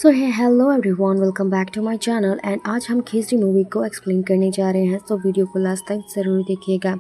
सो है hello everyone, welcome back to my channel. And आज हम खिचड़ी मूवी को एक्सप्लेन करने जा रहे हैं, तो वीडियो को लास्ट तक ज़रूर देखिएगा।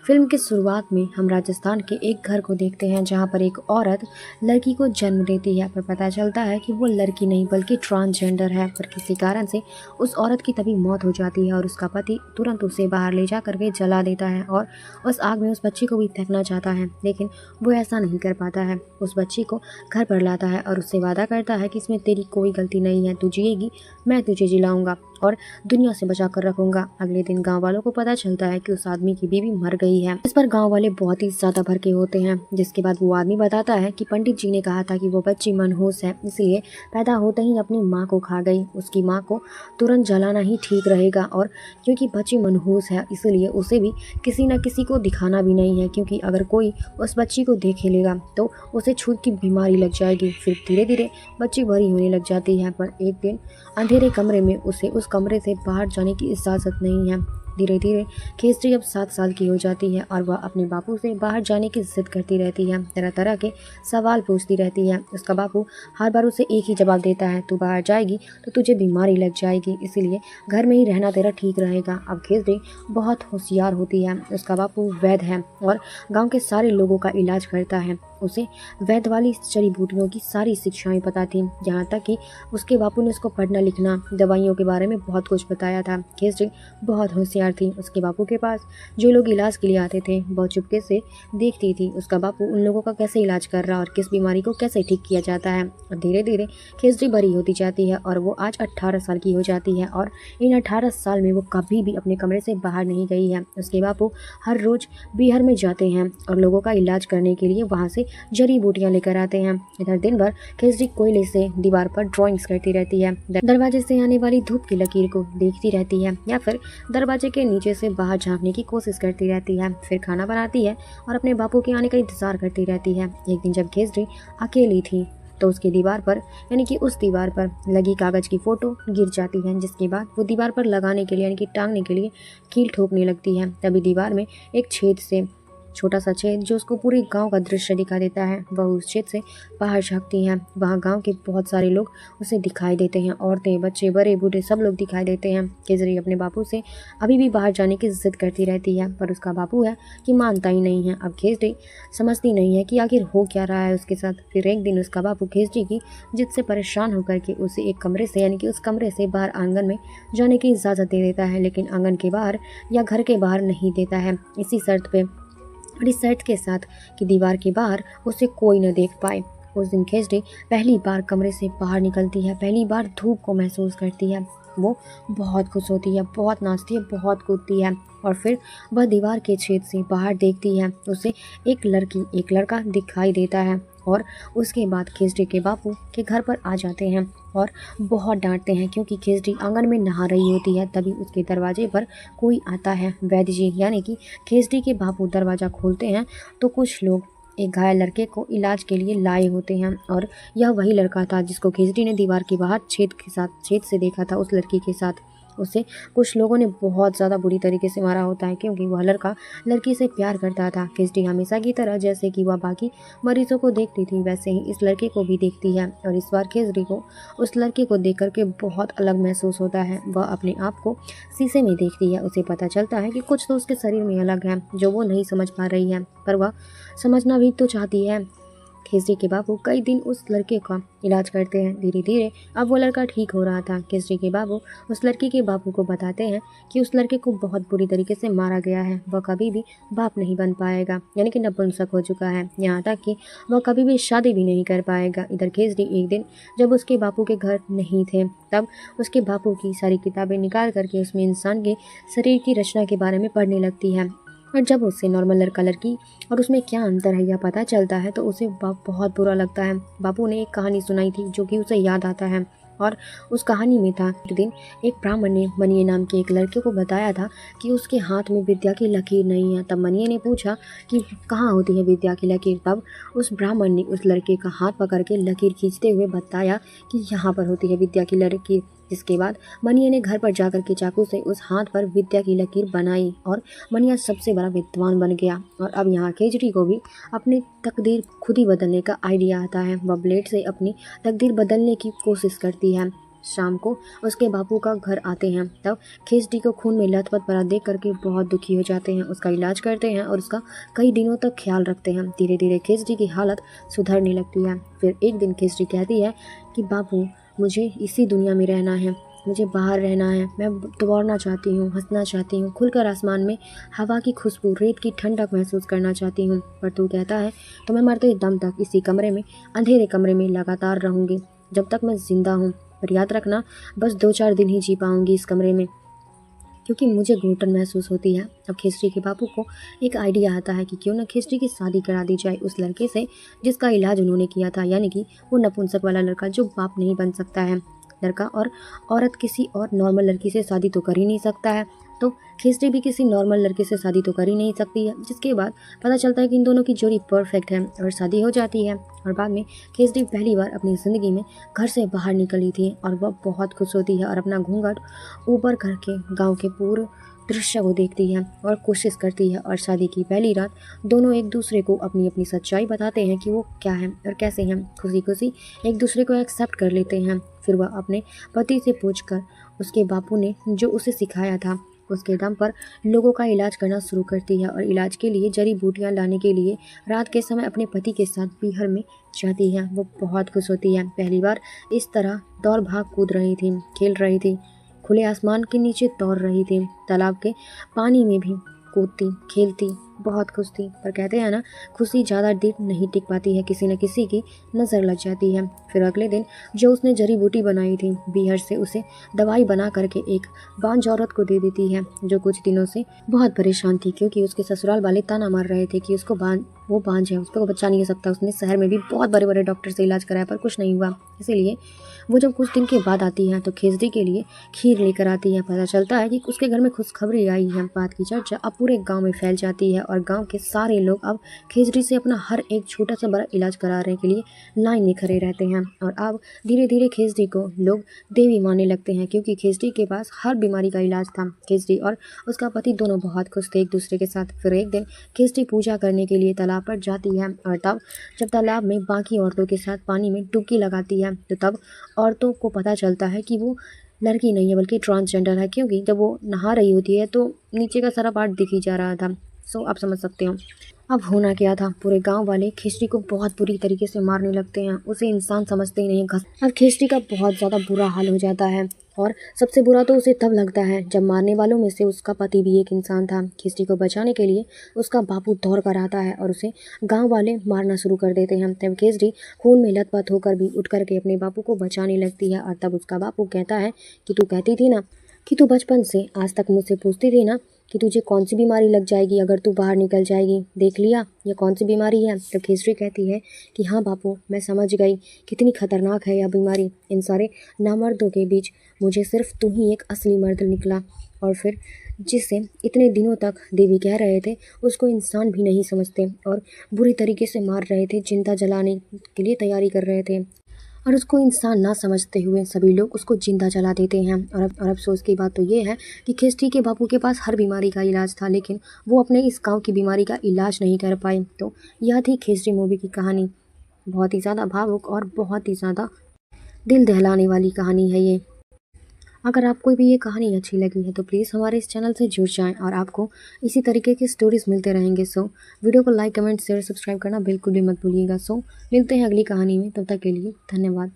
फिल्म की शुरुआत में हम राजस्थान के एक घर को देखते हैं जहां पर एक औरत लड़की को जन्म देती है, पर पता चलता है कि वो लड़की नहीं बल्कि ट्रांसजेंडर है। पर किसी कारण से उस औरत की तभी मौत हो जाती है और उसका पति तुरंत उसे बाहर ले जा करके जला देता है और उस आग में उस बच्ची को भी फेंकना चाहता है, लेकिन वो ऐसा नहीं कर पाता है। उस बच्ची को घर पर लाता है और उससे वादा करता है कि इसमें तेरी कोई गलती नहीं है, तू जिएगी, मैं तुझे जिलाऊंगा और दुनिया से बचा कर रखूंगा। अगले दिन गांव वालों को पता चलता है कि उस आदमी की बीवी मर गई है। इस पर गांव वाले बहुत ही ज्यादा भड़के होते हैं, जिसके बाद वो आदमी बताता है कि पंडित जी ने कहा था कि वो बच्ची मनहूस है, इसलिए पैदा होते ही अपनी माँ को खा गई। उसकी माँ को तुरंत जलाना ही ठीक रहेगा, और क्योंकि बच्ची मनहूस है इसलिए उसे भी किसी न किसी को दिखाना भी नहीं है, क्योंकि अगर कोई उस बच्ची को देख लेगा तो उसे छूत की बीमारी लग जाएगी। फिर धीरे धीरे बच्ची बड़ी होने लग जाती है, पर एक दिन अंधेरे कमरे में उसे उस कमरे से बाहर जाने की इजाज़त नहीं है। धीरे धीरे खिचड़ी अब 7 साल की हो जाती है और वह अपने बापू से बाहर जाने की जिद करती रहती है, तरह तरह के सवाल पूछती रहती है। उसका बापू हर बार उसे एक ही जवाब देता है, तू बाहर जाएगी तो तुझे बीमारी लग जाएगी, इसीलिए घर में ही रहना तेरा ठीक रहेगा। अब खिचड़ी बहुत होशियार होती है। उसका बापू वैद्य है और गाँव के सारे लोगों का इलाज करता है। उसे वैद्य वाली जड़ी बूटियों की सारी शिक्षाएं पता थी, यहाँ तक कि उसके बापू ने उसको पढ़ना लिखना, दवाइयों के बारे में बहुत कुछ बताया था। खिचड़ी बहुत होशियार थी। उसके बापू के पास जो लोग इलाज के लिए आते थे बहुत चुपके से देखती थी उसका बापू उन लोगों का कैसे इलाज कर रहा और किस बीमारी को कैसे ठीक किया जाता है। और धीरे धीरे खिचड़ी बड़ी होती जाती है और वो आज 18 साल की हो जाती है, और इन 18 साल में वो कभी भी अपने कमरे से बाहर नहीं गई है। उसके बापू हर रोज बिहार में जाते हैं और लोगों का इलाज करने के लिए वहाँ से जड़ी बूटियां लेकर आते हैं। इधर दिन भर खिचड़ी कोयले से दीवार पर ड्राइंग्स करती रहती है, दरवाजे से आने वाली धूप की लकीर को देखती रहती है या फिर दरवाजे के नीचे से बाहर झांकने की कोशिश करती रहती है। फिर खाना बनाती है और अपने बापू के आने का इंतजार करती रहती है। एक दिन जब खिचड़ी अकेली थी तो उसकी दीवार पर यानी कि उस दीवार पर लगी कागज की फोटो गिर जाती है, जिसके बाद वो दीवार पर लगाने के लिए यानी कि टांगने के लिए कील ठोकने लगती है। तभी दीवार में एक छेद से छोटा सा छेद जो उसको पूरे गांव का दृश्य दिखा देता है, वह उस छेद से बाहर झांकती हैं। वहाँ गांव के बहुत सारे लोग उसे दिखाई देते हैं, औरतें, बच्चे, बड़े बूढ़े सब लोग दिखाई देते हैं। खिचड़ी अपने बापू से अभी भी बाहर जाने की जिद करती रहती है, पर उसका बापू है कि मानता ही नहीं है। अब खिचड़ी समझती नहीं है कि आखिर हो क्या रहा है उसके साथ। फिर एक दिन उसका बापू खिचड़ी की जिद से परेशान होकर के उसे एक कमरे से यानी कि उस कमरे से बाहर आंगन में जाने की इजाज़त दे देता है, लेकिन आंगन के बाहर या घर के बाहर नहीं देता है, इसी शर्त पे और इस शर्त के साथ कि दीवार के बाहर उसे कोई न देख पाए। उस दिन खिचड़ी पहली बार कमरे से बाहर निकलती है, पहली बार धूप को महसूस करती है। वो बहुत खुश होती है, बहुत नाचती है, बहुत कूदती है, और फिर वह दीवार के छेद से बाहर देखती है। उसे एक लड़का दिखाई देता है, और उसके बाद खिचड़ी के बापू के घर पर आ जाते हैं और बहुत डांटते हैं, क्योंकि खिचड़ी आंगन में नहा रही होती है। तभी उसके दरवाजे पर कोई आता है, वैद्य जी यानी कि खिचड़ी के बापू दरवाज़ा खोलते हैं तो कुछ लोग एक घायल लड़के को इलाज के लिए लाए होते हैं, और यह वही लड़का था जिसको खिचड़ी ने दीवार के बाहर छेद से देखा था। उस लड़की के साथ उसे कुछ लोगों ने बहुत ज़्यादा बुरी तरीके से मारा होता है, क्योंकि वह लड़का लड़की से प्यार करता था। खिचड़ी हमेशा की तरह जैसे कि वह बाकी मरीजों को देखती थी वैसे ही इस लड़के को भी देखती है, और इस बार खिचड़ी को उस लड़के को देख करके बहुत अलग महसूस होता है। वह अपने आप को शीशे में देखती है। उसे पता चलता है कि कुछ तो उसके शरीर में अलग है जो वो नहीं समझ पा रही है, पर वह समझना भी तो चाहती है। खिचड़ी के बाबू कई दिन उस लड़के का इलाज करते हैं। धीरे धीरे अब वो लड़का ठीक हो रहा था। खिचड़ी के बाबू उस लड़की के बाबू को बताते हैं कि उस लड़के को बहुत बुरी तरीके से मारा गया है, वह कभी भी बाप नहीं बन पाएगा, यानी कि नपुंसक हो चुका है, यहाँ तक कि वह कभी भी शादी भी नहीं कर पाएगा। इधर खिचड़ी एक दिन जब उसके बापू के घर नहीं थे तब उसके बापू की सारी किताबें निकाल करके उसमें इंसान के शरीर की रचना के बारे में पढ़ने लगती है, और जब उससे नॉर्मल लड़का लड़की और उसमें क्या अंतर है यह पता चलता है तो उसे बहुत बुरा लगता है। बापू ने एक कहानी सुनाई थी जो कि उसे याद आता है, और उस कहानी में था एक दिन एक ब्राह्मण ने मनिये नाम के एक लड़के को बताया था कि उसके हाथ में विद्या की लकीर नहीं है। तब मनिये ने पूछा कि कहाँ होती है विद्या की लकीर। तब उस ब्राह्मण ने उस लड़के का हाथ पकड़ के लकीर खींचते हुए बताया कि यहाँ पर होती है विद्या की लकीर, इसके बाद मनिया ने घर पर जाकर के चाकू से उस हाथ पर विद्या की लकीर बनाई और मनिया सबसे बड़ा विद्वान बन गया। और अब यहाँ खिचड़ी को भी अपनी तकदीर खुद ही बदलने का आइडिया आता है। वह ब्लेड से अपनी तकदीर बदलने की कोशिश करती है। शाम को उसके बापू का घर आते हैं, तब खिचड़ी को खून में लथपथ पड़ा देख करके बहुत दुखी हो जाते हैं। उसका इलाज करते हैं और उसका कई दिनों तक ख्याल रखते हैं। धीरे धीरे खिचड़ी की हालत सुधरने लगती है। फिर एक दिन खिचड़ी कहती है कि बापू, मुझे इसी दुनिया में रहना है, मुझे बाहर रहना है, मैं दौड़ना चाहती हूँ, हंसना चाहती हूँ, खुलकर आसमान में हवा की खुशबू, रेत की ठंडक महसूस करना चाहती हूँ। पर तू कहता है तो मैं मरते दम तक इसी कमरे में, अंधेरे कमरे में लगातार रहूँगी जब तक मैं जिंदा हूँ। पर याद रखना, बस 2-4 दिन ही जी पाऊंगी इस कमरे में, क्योंकि मुझे घुटन महसूस होती है। अब खिचड़ी के बापू को एक आइडिया आता है कि क्यों न खिचड़ी की शादी करा दी जाए उस लड़के से जिसका इलाज उन्होंने किया था, यानी कि वो नपुंसक वाला लड़का जो बाप नहीं बन सकता है। लड़का और औरत किसी और नॉर्मल लड़की से शादी तो कर ही नहीं सकता है, तो खिचड़ी भी किसी नॉर्मल लड़के से शादी तो कर ही नहीं सकती है। जिसके बाद पता चलता है कि इन दोनों की जोड़ी परफेक्ट है और शादी हो जाती है। और बाद में खिचड़ी पहली बार अपनी ज़िंदगी में घर से बाहर निकली थी और वह बहुत खुश होती है और अपना घूंघट ऊपर करके गांव के पूरे दृश्य को देखती है और कोशिश करती है। और शादी की पहली रात दोनों एक दूसरे को अपनी अपनी सच्चाई बताते हैं कि वो क्या है और कैसे हैं। खुशी खुशी एक दूसरे को एक्सेप्ट कर लेते हैं। फिर वह अपने पति से पूछकर उसके बापू ने जो उसे सिखाया था उसके दम पर लोगों का इलाज करना शुरू करती है और इलाज के लिए जड़ी बूटियां लाने के लिए रात के समय अपने पति के साथ पीहर में जाती है। वो बहुत खुश होती है, पहली बार इस तरह दौड़ भाग कूद रही थी, खेल रही थी, खुले आसमान के नीचे दौड़ रही थी, तालाब के पानी में भी कूदती खेलती, बहुत खुश थी। पर कहते हैं ना, खुशी ज़्यादा देर नहीं टिक पाती है, किसी न किसी की नज़र लग जाती है। फिर अगले दिन जो उसने जड़ी बूटी बनाई थी बीहर से उसे दवाई बना करके एक बांझ औरत को दे देती है जो कुछ दिनों से बहुत परेशान थी, क्योंकि उसके ससुराल वाले ताना मार रहे थे कि उसको वो बांझ है, उसको बच्चा नहीं हो सकता। उसने शहर में भी बहुत बड़े बड़े डॉक्टर से इलाज कराया पर कुछ नहीं हुआ। इसीलिए वो जब कुछ दिन के बाद आती है तो खिचड़ी के लिए खीर लेकर आती है। पता चलता है कि उसके घर में खुशखबरी आई है। बात की चर्चा अब पूरे गांव में फैल जाती है और गांव के सारे लोग अब खिचड़ी से अपना हर एक छोटा सा बड़ा इलाज कराने के लिए लाइन में खड़े रहते हैं। और अब धीरे धीरे खिचड़ी को लोग देवी मानने लगते हैं, क्योंकि खिचड़ी के पास हर बीमारी का इलाज था। खिचड़ी और उसका पति दोनों बहुत खुश थे एक दूसरे के साथ। फिर एक दिन खिचड़ी पूजा करने के लिए तालाब पर जाती है और तब जब तालाब में बाकी औरतों के साथ पानी में डुबकी लगाती है तो तब औरतों को पता चलता है कि वो लड़की नहीं है बल्कि ट्रांसजेंडर है, क्योंकि जब वो नहा रही होती है तो नीचे का सारा पार्ट दिख ही जा रहा था। सो आप समझ सकते हो अब होना क्या था। पूरे गांव वाले खिचड़ी को बहुत बुरी तरीके से मारने लगते हैं, उसे इंसान समझते ही नहीं। अब खिचड़ी का बहुत ज़्यादा बुरा हाल हो जाता है और सबसे बुरा तो उसे तब लगता है जब मारने वालों में से उसका पति भी एक इंसान था। खिचड़ी को बचाने के लिए उसका बापू दौड़ कर आता है और उसे गांव वाले मारना शुरू कर देते हैं। तब खिचड़ी खून में लथपथ होकर भी उठ करके अपने बापू को बचाने लगती है। और तब उसका बापू कहता है कि तू कहती थी ना कि तू बचपन से आज तक मुझसे पूछती थी ना कि तुझे कौन सी बीमारी लग जाएगी अगर तू बाहर निकल जाएगी, देख लिया ये कौन सी बीमारी है। तो खिचड़ी कहती है कि हाँ बापू, मैं समझ गई कितनी खतरनाक है यह बीमारी। इन सारे नामर्दों के बीच मुझे सिर्फ तू ही एक असली मर्द निकला। और फिर जिसे इतने दिनों तक देवी कह रहे थे उसको इंसान भी नहीं समझते और बुरी तरीके से मार रहे थे, जिंदा जलाने के लिए तैयारी कर रहे थे। और उसको इंसान ना समझते हुए सभी लोग उसको जिंदा जला देते हैं। और अफसोस की बात तो ये है कि खिचड़ी के बापू के पास हर बीमारी का इलाज था, लेकिन वो अपने इस गांव की बीमारी का इलाज नहीं कर पाए। तो यह थी खिचड़ी मूवी की कहानी। बहुत ही ज़्यादा भावुक और बहुत ही ज़्यादा दिल दहलाने वाली कहानी है ये। अगर आपको भी ये कहानी अच्छी लगी है तो प्लीज़ हमारे इस चैनल से जुड़ जाएं और आपको इसी तरीके की स्टोरीज़ मिलते रहेंगे। सो वीडियो को लाइक, कमेंट, शेयर, सब्सक्राइब करना बिल्कुल भी मत भूलिएगा। सो मिलते हैं अगली कहानी में, तब तक के लिए धन्यवाद।